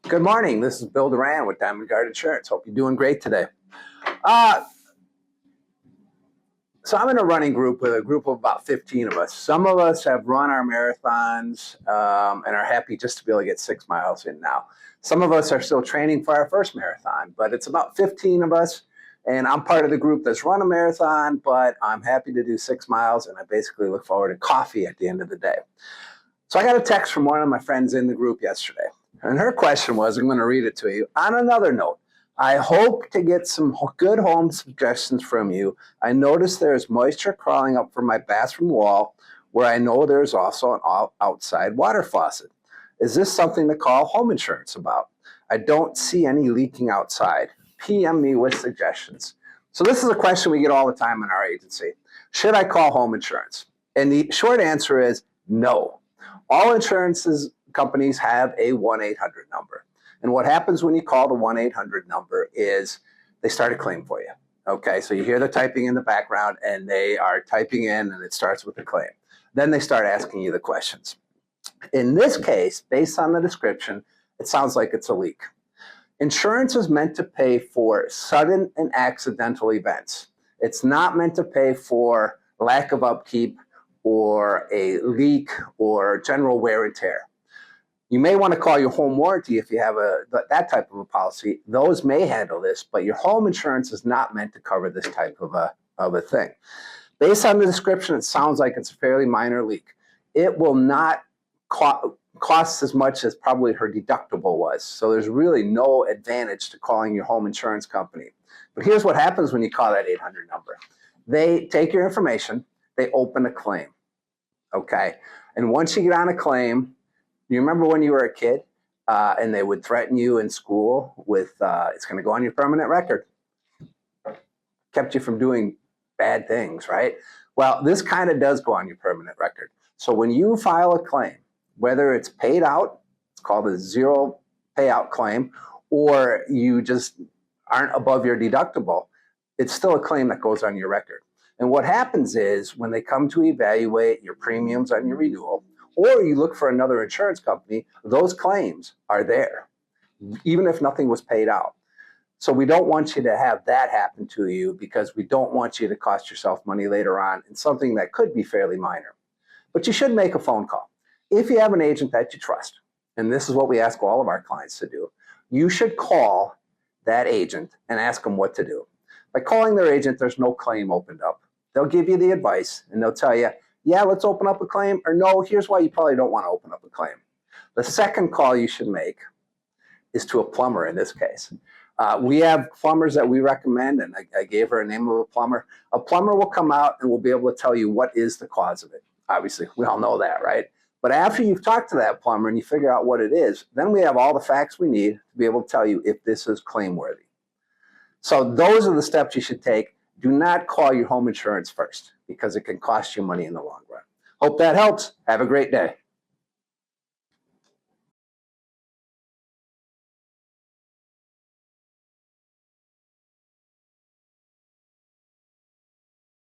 Good morning. This is Bill Duran with Diamond Guard Insurance. Hope you're doing great today. Uh, so I'm in a running group with a group of about 15 of us. Some of us have run our marathons and are happy just to be able to get 6 miles in now. Some of us are still training for our first marathon, but it's about 15 of us. And I'm part of the group that's run a marathon, but I'm happy to do 6 miles. And I basically look forward to coffee at the end of the day. So I got a text from one of my friends in the group yesterday. And her question was, I'm going to read it to you. On another note, I hope to get some good home suggestions from you. I noticed there's moisture crawling up from my bathroom wall where I know there's also an outside water faucet. Is this something to call home insurance about? I don't see any leaking outside. PM me with suggestions. So this is a question we get all the time in our agency. Should I call home insurance? And the short answer is no. All insurances companies have a 1-800 number. And what happens when you call the 1-800 number is they start a claim for you. Okay, so you hear the typing in the background and they are typing in and it starts with a claim. Then they start asking you the questions. In this case, based on the description, it sounds like it's a leak. Insurance is meant to pay for sudden and accidental events. It's not meant to pay for lack of upkeep or a leak or general wear and tear. You may want to call your home warranty if you have that type of a policy. Those may handle this, but your home insurance is not meant to cover this type of a thing. Based on the description, it sounds like it's a fairly minor leak. It will not cost as much as probably her deductible was. So there's really no advantage to calling your home insurance company. But here's what happens when you call that 800 number. They take your information, they open a claim, okay? And once you get on a claim, you remember when you were a kid and they would threaten you in school with, it's going to go on your permanent record. Kept you from doing bad things, right? Well, this kind of does go on your permanent record. So when you file a claim, whether it's paid out, it's called a zero payout claim, or you just aren't above your deductible, it's still a claim that goes on your record. And what happens is when they come to evaluate your premiums on your renewal, or you look for another insurance company, those claims are there, even if nothing was paid out. So we don't want you to have that happen to you because we don't want you to cost yourself money later on in something that could be fairly minor. But you should make a phone call. If you have an agent that you trust, and this is what we ask all of our clients to do, you should call that agent and ask them what to do. By calling their agent, there's no claim opened up. They'll give you the advice and they'll tell you, yeah, let's open up a claim, or no, here's why you probably don't want to open up a claim. The second call you should make is to a plumber in this case. We have plumbers that we recommend, and I gave her a name of a plumber. A plumber will come out and will be able to tell you what is the cause of it. Obviously, we all know that, right? But after you've talked to that plumber and you figure out what it is, then we have all the facts we need to be able to tell you if this is claim worthy. So those are the steps you should take. Do not call your home insurance first because it can cost you money in the long run. Hope that helps. Have a great day.